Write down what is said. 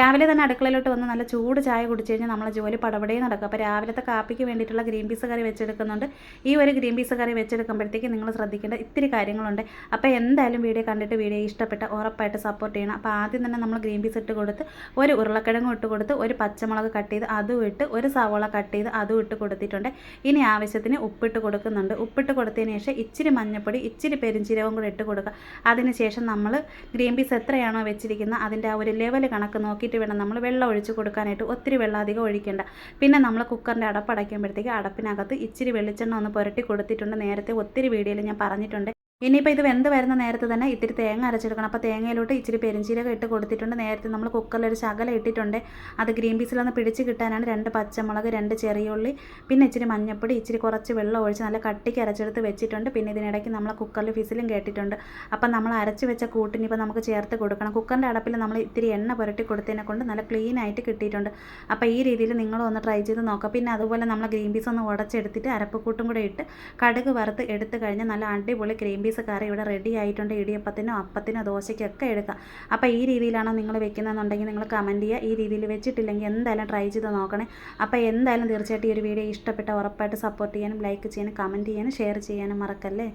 രാവിലെ തന്നെ അടുക്കളയിലോട്ട് വന്ന് നല്ല ചൂട് ചായ കുടിച്ച് കഴിഞ്ഞാൽ നമ്മളെ ജോലി പടപടേ നടക്കും. അപ്പോൾ രാവിലത്തെ കാപ്പിക്ക് വേണ്ടിയിട്ടുള്ള ഗ്രീൻ പീസ് കറി വെച്ചെടുക്കുന്നുണ്ട്. ഈ ഒരു ഗ്രീൻ പീസ് കറി വെച്ചെടുക്കുമ്പോഴത്തേക്ക് നിങ്ങൾ ശ്രദ്ധിക്കേണ്ട ഇത്തിരി കാര്യങ്ങളുണ്ട്. അപ്പോൾ എന്തായാലും വീഡിയോ കണ്ടിട്ട് വീഡിയോ ഇഷ്ടപ്പെട്ട ഉറപ്പായിട്ട് സപ്പോർട്ട് ചെയ്യണം. അപ്പോൾ ആദ്യം തന്നെ നമ്മൾ ഗ്രീൻ പീസ് ഇട്ട് കൊടുത്ത് ഒരു ഉരുളക്കിഴങ്ങും ഇട്ട് കൊടുത്ത് ഒരു പച്ചമുളക് കട്ട് ചെയ്ത് അതും ഇട്ട് ഒരു സവോള കട്ട് ചെയ്ത് അതും ഇട്ട് കൊടുത്തിട്ടുണ്ട്. ഇനി ആവശ്യത്തിന് ഉപ്പിട്ട് കൊടുക്കുന്നുണ്ട്. ഉപ്പിട്ട് കൊടുത്തതിന് ശേഷം ഇച്ചിരി മഞ്ഞൾപ്പൊടി ഇച്ചിരി പെരിഞ്ചീരകവും കൂടെ ഇട്ട് കൊടുക്കുക. അതിനുശേഷം നമ്മൾ ഗ്രീൻ പീസ് എത്രയാണോ വെച്ചിരിക്കുന്നത് അതിൻ്റെ ആ ഒരു ലെവൽ കണക്ക് നോക്കിയിട്ട് വേണം നമ്മൾ വെള്ളം ഒഴിച്ച് കൊടുക്കാനായിട്ട്. ഒത്തിരി വെള്ളം അധികം ഒഴിക്കേണ്ട. പിന്നെ നമ്മൾ കുക്കറിൻ്റെ അടപ്പടയ്ക്കുമ്പോഴത്തേക്ക് അടപ്പിനകത്ത് ഇച്ചിരി വെളിച്ചെണ്ണ ഒന്ന് പുരട്ടി കൊടുത്തിട്ടുണ്ട്. നേരത്തെ ഒത്തിരി വീഡിയോയിൽ ഞാൻ പറഞ്ഞിട്ടുണ്ട്. ഇനിയിപ്പോൾ ഇത് വെന്ത് വരുന്ന നേരത്ത് തന്നെ ഇത്തിരി തേങ്ങ അരച്ചെടുക്കണം. അപ്പോൾ തേങ്ങയിലോട്ട് ഇച്ചിരി പെരിഞ്ചീരകം ഇട്ട് കൊടുത്തിട്ടുണ്ട്. നേരത്തെ നമ്മൾ കുക്കറിൽ ഒരു ശകലം ഇട്ടിട്ടുണ്ട്. അത് ഗ്രീൻ പീസിലൊന്ന് പിടിച്ച് കിട്ടാനാണ്. 2 പച്ചമുളക് 2 ചെറിയ ഉള്ളി പിന്നെ ഇച്ചിരി മഞ്ഞൾപ്പൊടി ഇച്ചിരി കുറച്ച് വെള്ളം ഒഴിച്ച് നല്ല കട്ടിക്ക് അരച്ചെടുത്ത് വെച്ചിട്ടുണ്ട്. പിന്നെ ഇതിനിടയ്ക്ക് നമ്മൾ കുക്കറിൽ ഫിസിലും കേട്ടിട്ടുണ്ട്. അപ്പം നമ്മൾ അരച്ച് വെച്ച കൂട്ടിന് ഇപ്പോൾ നമുക്ക് ചേർത്ത് കൊടുക്കണം. കുക്കറിൻ്റെ അടപ്പിൽ നമ്മൾ ഇത്തിരി എണ്ണ പുരട്ടി കൊടുത്തതിനെ കൊണ്ട് നല്ല ക്ലീൻ ആയിട്ട് കിട്ടിയിട്ടുണ്ട്. അപ്പോൾ ഈ രീതിയിൽ നിങ്ങളും ഒന്ന് ട്രൈ ചെയ്ത് നോക്കാം. പിന്നെ അതുപോലെ നമ്മൾ ഗ്രീൻ പീസ് ഒന്ന് ഉടച്ചെടുത്തിട്ട് അരപ്പക്കൂട്ടും കൂടെ ഇട്ട് കടുക് വറുത്ത് എടുത്ത് കഴിഞ്ഞാൽ നല്ല അടിപൊളി ഗ്രീൻ പീസ് കറി ഇവിടെ റെഡി ആയിട്ടുണ്ട്. ഇടിയപ്പത്തിനോ അപ്പത്തിനോ ദോശയ്ക്കൊക്കെ എടുക്കാം. അപ്പോൾ ഈ രീതിയിലാണോ നിങ്ങൾ വെക്കുന്നതെന്നുണ്ടെങ്കിൽ നിങ്ങൾ കമൻറ്റ് ചെയ്യുക. ഈ രീതിയിൽ വെച്ചിട്ടില്ലെങ്കിൽ എന്തായാലും ട്രൈ ചെയ്ത് നോക്കണേ. അപ്പോൾ എന്തായാലും തീർച്ചയായിട്ടും ഈ ഒരു വീഡിയോ ഇഷ്ടപ്പെട്ട ഉറപ്പായിട്ട് സപ്പോർട്ട് ചെയ്യാനും ലൈക്ക് ചെയ്യാനും കമൻറ്റ് ചെയ്യാനും ഷെയർ ചെയ്യാനും മറക്കല്ലേ.